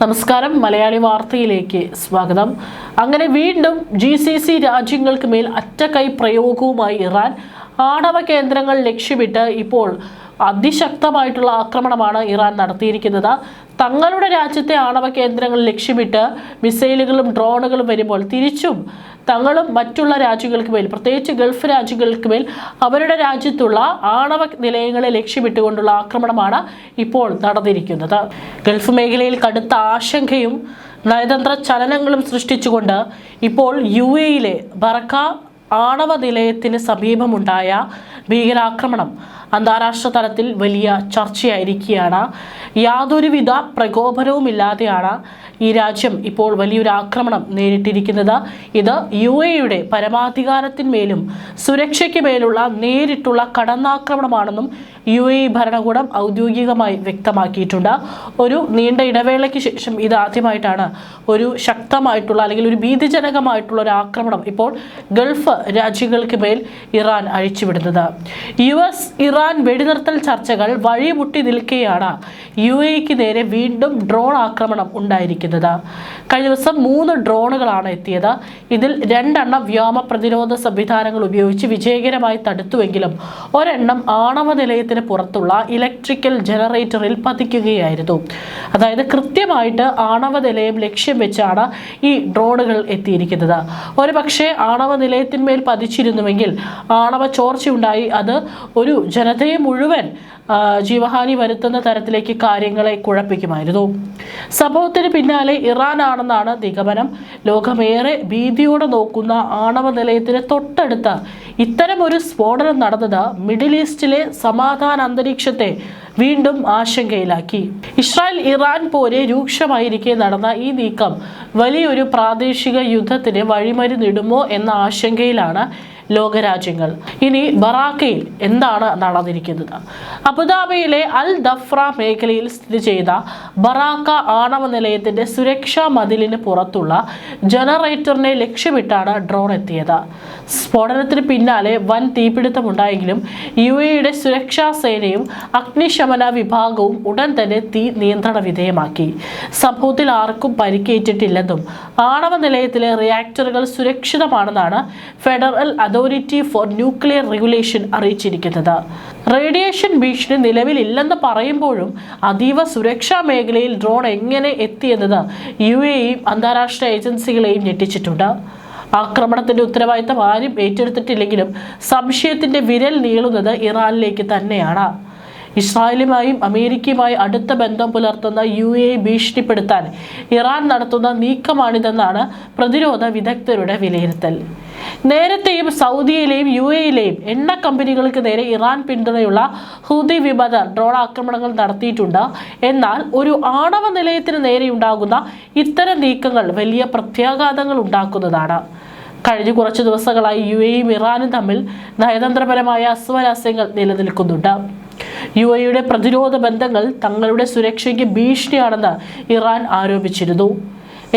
നമസ്കാരം, മലയാളി വാർത്തയിലേക്ക് സ്വാഗതം. അങ്ങനെ വീണ്ടും GCC രാജ്യങ്ങൾക്ക് മേൽ അറ്റകൈ പ്രയോഗവുമായി ഇറാൻ ആണവ കേന്ദ്രങ്ങൾ ലക്ഷ്യമിട്ട് ഇപ്പോൾ അതിശക്തമായിട്ടുള്ള ആക്രമണമാണ് ഇറാൻ നടത്തിയിരിക്കുന്നത്. തങ്ങളുടെ രാജ്യത്തെ ആണവ കേന്ദ്രങ്ങൾ ലക്ഷ്യമിട്ട് മിസൈലുകളും ഡ്രോണുകളും വരുമ്പോൾ തിരിച്ചും തങ്ങളും മറ്റുള്ള രാജ്യങ്ങൾക്ക് മേൽ, പ്രത്യേകിച്ച് ഗൾഫ് രാജ്യങ്ങൾക്ക് മേൽ അവരുടെ രാജ്യത്തുള്ള ആണവ നിലയങ്ങളെ ലക്ഷ്യമിട്ടുകൊണ്ടുള്ള ആക്രമണമാണ് ഇപ്പോൾ നടന്നിരിക്കുന്നത്. ഗൾഫ് മേഖലയിൽ കടുത്ത ആശങ്കയും നയതന്ത്ര ചലനങ്ങളും സൃഷ്ടിച്ചുകൊണ്ട് ഇപ്പോൾ UAE-യിലെ ബറക്ക ആണവ നിലയത്തിന് സമീപമുണ്ടായ ഭീകരാക്രമണം അന്താരാഷ്ട്ര തലത്തിൽ വലിയ ചർച്ചയായിരിക്കുകയാണ്. യാതൊരുവിധ പ്രകോപനവുമില്ലാതെയാണ് ഈ രാജ്യം ഇപ്പോൾ വലിയൊരു ആക്രമണം നേരിട്ടിരിക്കുന്നത്. ഇത് UAE-യുടെ പരമാധികാരത്തിന്മേലും സുരക്ഷയ്ക്ക് മേലുള്ള നേരിട്ടുള്ള കടന്നാക്രമണമാണെന്നും UAE ഭരണകൂടം ഔദ്യോഗികമായി വ്യക്തമാക്കിയിട്ടുണ്ട്. ഒരു നീണ്ട ഇടവേളയ്ക്ക് ശേഷം ഇതാദ്യമായിട്ടാണ് ഒരു ശക്തമായിട്ടുള്ള അല്ലെങ്കിൽ ഒരു ഭീതിജനകമായിട്ടുള്ള ഒരു ആക്രമണം ഇപ്പോൾ ഗൾഫ് രാജ്യങ്ങൾക്ക് മേൽ ഇറാൻ അഴിച്ചുവിടുന്നത്. US ഇറാൻ വെടിനിർത്തൽ ചർച്ചകൾ വഴിമുട്ടി നിൽക്കെയാണ് UAE-ക്ക് നേരെ വീണ്ടും ഡ്രോൺ ആക്രമണം ഉണ്ടായിരിക്കുന്നത്. കഴിഞ്ഞ ദിവസം 3 ഡ്രോണുകളാണ് എത്തിയത്. ഇതിൽ 2 വ്യോമ പ്രതിരോധ സംവിധാനങ്ങൾ ഉപയോഗിച്ച് വിജയകരമായി തടുത്തുവെങ്കിലും ഒരെണ്ണം ആണവ നിലയത്തിന് പുറത്തുള്ള ഇലക്ട്രിക്കൽ ജനറേറ്ററിൽ പതിക്കുകയായിരുന്നു. അതായത് കൃത്യമായിട്ട് ആണവ നിലയം ലക്ഷ്യം വെച്ചാണ് ഈ ഡ്രോണുകൾ എത്തിയിരിക്കുന്നത്. ഒരു പക്ഷേ ആണവ നിലയത്തിന്മേൽ പതിച്ചിരുന്നുവെങ്കിൽ ആണവ ചോർച്ചയുണ്ടായി അത് ഒരു ജനതയെ മുഴുവൻ ജീവഹാനി വരുത്തുന്ന തരത്തിലേക്ക് കാര്യങ്ങളെ കുഴപ്പിക്കുമായിരുന്നു. സംഭവത്തിന് പിന്നാലെ ഇറാനാണെന്നാണ് നിഗമനം. ലോകമേറെ ഭീതിയോടെ നോക്കുന്ന ആണവ നിലയത്തിന് തൊട്ടടുത്ത് ഇത്തരം ഒരു സ്ഫോടനം നടന്നത് മിഡിൽ ഈസ്റ്റിലെ സമാധാന അന്തരീക്ഷത്തെ വീണ്ടും ആശങ്കയിലാക്കി. ഇസ്രായേൽ ഇറാൻ പോരെ രൂക്ഷമായിരിക്കെ നടന്ന ഈ നീക്കം വലിയൊരു പ്രാദേശിക യുദ്ധത്തിന് വഴിമരുന്നിടുമോ എന്ന ആശങ്കയിലാണ് ലോകരാജ്യങ്ങൾ. ഇനി ബറാക്കയിൽ എന്താണ് നടന്നിരിക്കുന്നത്? അബുദാബിയിലെ അൽ ദഫ്ര മേഖലയിൽ സ്ഥിതി ചെയ്ത ബറാക്ക ആണവ നിലയത്തിന്റെ സുരക്ഷാ മതിലിന് പുറത്തുള്ള ജനറേറ്ററിനെ ലക്ഷ്യമിട്ടാണ് ഡ്രോൺ എത്തിയത്. സ്ഫോടനത്തിന് പിന്നാലെ വൻ തീപിടുത്തമുണ്ടായെങ്കിലും UAE-യുടെ സുരക്ഷാ സേനയും അഗ്നിശമന വിഭാഗവും ഉടൻ തന്നെ തീ നിയന്ത്രണ വിധേയമാക്കി. സംഭവത്തിൽ ആർക്കും പരിക്കേറ്റിട്ടില്ലെന്നും ആണവ നിലയത്തിലെ റിയാക്ടറുകൾ സുരക്ഷിതമാണെന്നാണ് federal authority for nuclear regulation അറിയിച്ചിരിക്കുന്നത്. റേഡിയേഷൻ ഭീഷണി നിലവിലില്ലെന്ന് പറയുമ്പോഴും അതീവ സുരക്ഷാ മേഖലയിൽ ഡ്രോൺ എങ്ങനെ എത്തിയെന്നത് UAE-യും അന്താരാഷ്ട്ര ഏജൻസികളെയും ഞെട്ടിച്ചിട്ടുണ്ട്. ആക്രമണത്തിന്റെ ഉത്തരവാദിത്തം ആരും ഏറ്റെടുത്തിട്ടില്ലെങ്കിലും സംശയത്തിന്റെ വിരൽ നീളുന്നത് ഇറാനിലേക്ക് തന്നെയാണ്. ഇസ്രായേലുമായും അമേരിക്കയുമായി അടുത്ത ബന്ധം പുലർത്തുന്ന UAE ഭീഷണിപ്പെടുത്താൻ ഇറാൻ നടത്തുന്ന നീക്കമാണിതെന്നാണ് പ്രതിരോധ വിദഗ്ധരുടെ വിലയിരുത്തൽ. നേരത്തെയും സൗദിയിലെയും UAE-യിലെയും എണ്ണ കമ്പനികൾക്ക് നേരെ ഇറാൻ പിന്തുണയുള്ള ഹൂതി വിമതർ ഡ്രോൺ ആക്രമണങ്ങൾ നടത്തിയിട്ടുണ്ട്. എന്നാൽ ഒരു ആണവ നിലയത്തിന് നേരെയുണ്ടാകുന്ന ഇത്തരം നീക്കങ്ങൾ വലിയ പ്രത്യാഘാതങ്ങൾ ഉണ്ടാക്കുന്നതാണ്. കഴിഞ്ഞ കുറച്ച് ദിവസങ്ങളായി UAE-യും ഇറാനും തമ്മിൽ നയതന്ത്രപരമായ അസ്വാരസ്യങ്ങൾ നിലനിൽക്കുന്നുണ്ട്. UAE-യുടെ പ്രതിരോധ ബന്ധങ്ങൾ തങ്ങളുടെ സുരക്ഷയ്ക്ക് ഭീഷണിയാണെന്ന് ഇറാൻ ആരോപിച്ചിരുന്നു.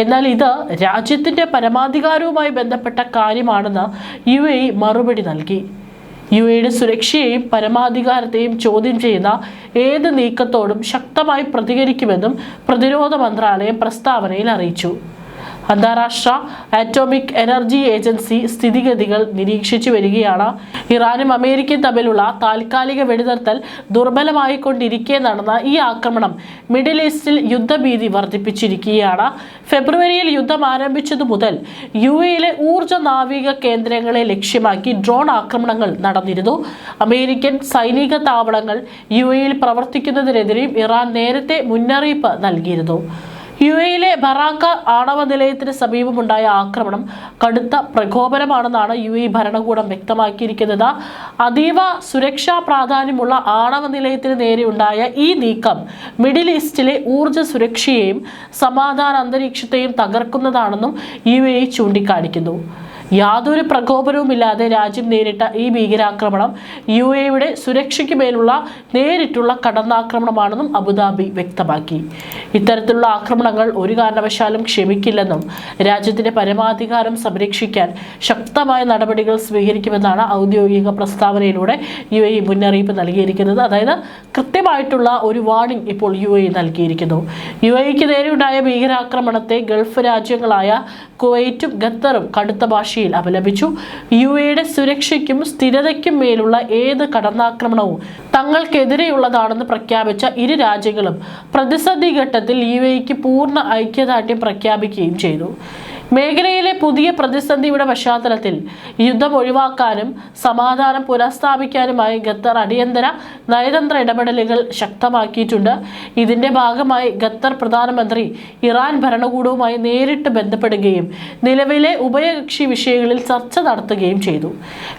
എന്നാൽ ഇത് രാജ്യത്തിന്റെ പരമാധികാരവുമായി ബന്ധപ്പെട്ട കാര്യമാണെന്ന് UAE മറുപടി നൽകി. UAE-യുടെ സുരക്ഷയെയും പരമാധികാരത്തെയും ചോദ്യം ചെയ്യുന്ന ഏത് നീക്കത്തോടും ശക്തമായി പ്രതികരിക്കുമെന്നും പ്രതിരോധ മന്ത്രാലയം പ്രസ്താവനയിൽ അറിയിച്ചു. അന്താരാഷ്ട്ര ആറ്റോമിക് എനർജി ഏജൻസി സ്ഥിതിഗതികൾ നിരീക്ഷിച്ചു വരികയാണ്. ഇറാനും അമേരിക്കയും തമ്മിലുള്ള താൽക്കാലിക വെടിനിർത്തൽ ദുർബലമായിക്കൊണ്ടിരിക്കെ നടന്ന ഈ ആക്രമണം മിഡിൽ ഈസ്റ്റിൽ യുദ്ധഭീതി വർദ്ധിപ്പിച്ചിരിക്കുകയാണ്. ഫെബ്രുവരിയിൽ യുദ്ധം ആരംഭിച്ചതു മുതൽ UAE-യിലെ ഊർജ്ജ നാവിക കേന്ദ്രങ്ങളെ ലക്ഷ്യമാക്കി ഡ്രോൺ ആക്രമണങ്ങൾ നടന്നിരുന്നു. അമേരിക്കൻ സൈനിക താവളങ്ങൾ UAE-യിൽ പ്രവർത്തിക്കുന്നതിനെതിരെയും ഇറാൻ നേരത്തെ മുന്നറിയിപ്പ് നൽകിയിരുന്നു. UAE-യിലെ ബറാക്ക ആണവ നിലയത്തിന് സമീപമുണ്ടായ ആക്രമണം കടുത്ത പ്രകോപനമാണെന്നാണ് UAE ഭരണകൂടം വ്യക്തമാക്കിയിരിക്കുന്നത്. അതീവ സുരക്ഷാ പ്രാധാന്യമുള്ള ആണവ നിലയത്തിന് നേരെയുണ്ടായ ഈ നീക്കം മിഡിൽ ഈസ്റ്റിലെ ഊർജ്ജ സുരക്ഷയെയും സമാധാന അന്തരീക്ഷത്തെയും തകർക്കുന്നതാണെന്നും UAE ചൂണ്ടിക്കാണിക്കുന്നു. യാതൊരു പ്രകോപനവുമില്ലാതെ രാജ്യം നേരിട്ട ഈ ഭീകരാക്രമണം UAEയുടെ സുരക്ഷയ്ക്ക് മേലുള്ള നേരിട്ടുള്ള കടന്നാക്രമണമാണെന്നും അബുദാബി വ്യക്തമാക്കി. ഇത്തരത്തിലുള്ള ആക്രമണങ്ങൾ ഒരു കാരണവശാലും ക്ഷമിക്കില്ലെന്നും രാജ്യത്തിന്റെ പരമാധികാരം സംരക്ഷിക്കാൻ ശക്തമായ നടപടികൾ സ്വീകരിക്കുമെന്നാണ് ഔദ്യോഗിക പ്രസ്താവനയിലൂടെ UAE മുന്നറിയിപ്പ് നൽകിയിരിക്കുന്നത്. അതായത് കൃത്യമായിട്ടുള്ള ഒരു വാർണിംഗ് ഇപ്പോൾ UAE നൽകിയിരിക്കുന്നു. UAEക്ക് നേരെയുണ്ടായ ഭീകരാക്രമണത്തെ ഗൾഫ് രാജ്യങ്ങളായ കുവൈറ്റും ഖത്തറും കടുത്ത ഭാഷയിൽ അപലപിച്ചു. UAEയുടെ സുരക്ഷയ്ക്കും സ്ഥിരതയ്ക്കും മേലുള്ള ഏത് കടന്നാക്രമണവും തങ്ങൾക്കെതിരെയുള്ളതാണെന്ന് പ്രഖ്യാപിച്ച ഇരു രാജ്യങ്ങളും പ്രതിസന്ധി ഘട്ടത്തിൽ UAEക്ക് പൂർണ്ണ ഐക്യദാർഢ്യം പ്രഖ്യാപിക്കുകയും ചെയ്തു. മേഖലയിലെ പുതിയ പ്രതിസന്ധിയുടെ പശ്ചാത്തലത്തിൽ യുദ്ധം ഒഴിവാക്കാനും സമാധാനം പുനഃസ്ഥാപിക്കാനുമായി ഖത്തർ അടിയന്തര നയതന്ത്ര ഇടപെടലുകൾ ശക്തമാക്കിയിട്ടുണ്ട്. ഇതിന്റെ ഭാഗമായി ഖത്തർ പ്രധാനമന്ത്രി ഇറാൻ ഭരണകൂടവുമായി നേരിട്ട് ബന്ധപ്പെടുകയും നിലവിലെ ഉഭയകക്ഷി വിഷയങ്ങളിൽ ചർച്ച നടത്തുകയും ചെയ്തു.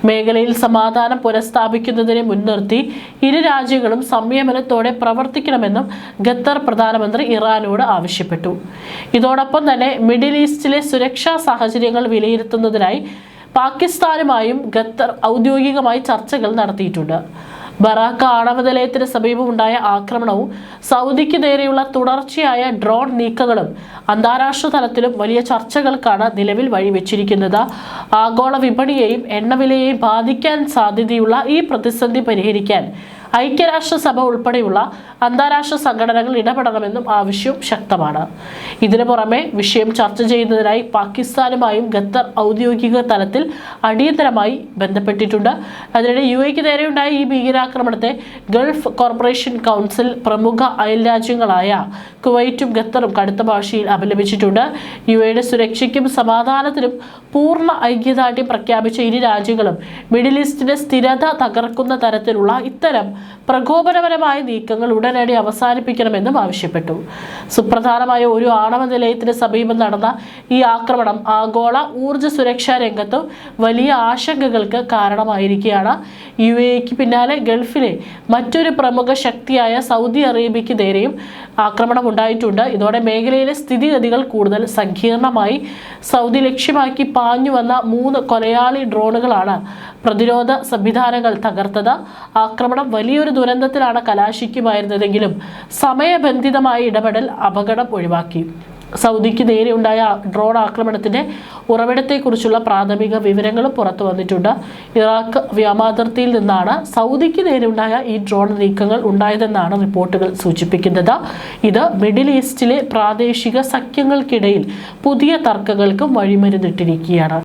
മേഖലയിൽ സമാധാനം പുനഃസ്ഥാപിക്കുന്നതിനെ മുൻനിർത്തി ഇരു രാജ്യങ്ങളും സംയമനത്തോടെ പ്രവർത്തിക്കണമെന്നും ഖത്തർ പ്രധാനമന്ത്രി ഇറാനോട് ആവശ്യപ്പെട്ടു. ഇതോടൊപ്പം തന്നെ മിഡിൽ ഈസ്റ്റിലെ സുരക്ഷാ സാഹചര്യങ്ങൾ വിലയിരുത്തുന്നതിനായി പാകിസ്ഥാനുമായും ഖത്തർ ഔദ്യോഗികമായി ചർച്ചകൾ നടത്തിയിട്ടുണ്ട്. ബറാക്ക ആണവ നിലയത്തിന് സമീപമുണ്ടായ ആക്രമണവും സൗദിക്ക് നേരെയുള്ള തുടർച്ചയായ ഡ്രോൺ നീക്കങ്ങളും അന്താരാഷ്ട്ര തലത്തിലും വലിയ ചർച്ചകൾക്കാണ് നിലവിൽ വഴിവെച്ചിരിക്കുന്നത്. ആഗോള വിപണിയെയും എണ്ണവിലയെയും ബാധിക്കാൻ സാധ്യതയുള്ള ഈ പ്രതിസന്ധി പരിഹരിക്കാൻ ഐക്യരാഷ്ട്രസഭ ഉൾപ്പെടെയുള്ള അന്താരാഷ്ട്ര സംഘടനകൾ ഇടപെടണമെന്നും ആവശ്യവും ശക്തമാണ്. ഇതിനു പുറമെ വിഷയം ചർച്ച ചെയ്യുന്നതിനായി പാകിസ്ഥാനുമായും ഖത്തർ ഔദ്യോഗിക തലത്തിൽ അടിയന്തരമായി ബന്ധപ്പെട്ടിട്ടുണ്ട്. അതിനിടെ UAEക്ക് നേരെയുണ്ടായ ഈ ഭീകരാക്രമണത്തെ ഗൾഫ് കോർപ്പറേഷൻ കൗൺസിൽ പ്രമുഖ അയൽരാജ്യങ്ങളായ കുവൈറ്റും ഖത്തറും കടുത്ത ഭാഷയിൽ അപലപിച്ചിട്ടുണ്ട്. UAEയുടെ സുരക്ഷയ്ക്കും സമാധാനത്തിനും പൂർണ്ണ ഐക്യദാർഢ്യം പ്രഖ്യാപിച്ച ഇരു രാജ്യങ്ങളും മിഡിൽ ഈസ്റ്റിന്റെ സ്ഥിരത തകർക്കുന്ന തരത്തിലുള്ള ഇത്തരം പ്രകോപനപരമായ നീക്കങ്ങൾ ഉടനടി അവസാനിപ്പിക്കണമെന്നും ആവശ്യപ്പെട്ടു. സുപ്രധാനമായ ഒരു ആണവ നിലയത്തിന് സമീപം നടന്ന ഈ ആക്രമണം ആഗോള ഊർജ്ജ സുരക്ഷാ രംഗത്തും വലിയ ആശങ്കകൾക്ക് കാരണമായിരിക്കുകയാണ്. UAEക്ക് പിന്നാലെ ഗൾഫിലെ മറ്റൊരു പ്രമുഖ ശക്തിയായ സൗദി അറേബ്യയ്ക്ക് നേരെയും ആക്രമണം ഉണ്ടായിട്ടുണ്ട്. ഇതോടെ മേഖലയിലെ സ്ഥിതിഗതികൾ കൂടുതൽ സങ്കീർണമായി. സൗദി ലക്ഷ്യമാക്കി പാഞ്ഞു വന്ന 3 കൊലയാളി ഡ്രോണുകളാണ് പ്രതിരോധ സംവിധാനങ്ങൾ തകർത്തത്. ആക്രമണം വലിയൊരു ദുരന്തത്തിലാണ് കലാശിക്കുമായിരുന്നതെങ്കിലും സമയബന്ധിതമായ ഇടപെടൽ അപകടം ഒഴിവാക്കി. സൗദിക്ക് നേരെയുണ്ടായ ഡ്രോൺ ആക്രമണത്തിന്റെ ഉറവിടത്തെക്കുറിച്ചുള്ള പ്രാഥമിക വിവരങ്ങളും പുറത്തു വന്നിട്ടുണ്ട്. ഇറാഖ് വ്യോമാതിർത്തിയിൽ നിന്നാണ് സൗദിക്ക് നേരെയുണ്ടായ ഈ ഡ്രോൺ നീക്കങ്ങൾ ഉണ്ടായതെന്നാണ് റിപ്പോർട്ടുകൾ സൂചിപ്പിക്കുന്നത്. ഇത് മിഡിൽ ഈസ്റ്റിലെ പ്രാദേശിക സഖ്യങ്ങൾക്കിടയിൽ പുതിയ തർക്കങ്ങൾക്കും വഴിമരുന്നിട്ടിരിക്കുകയാണ്.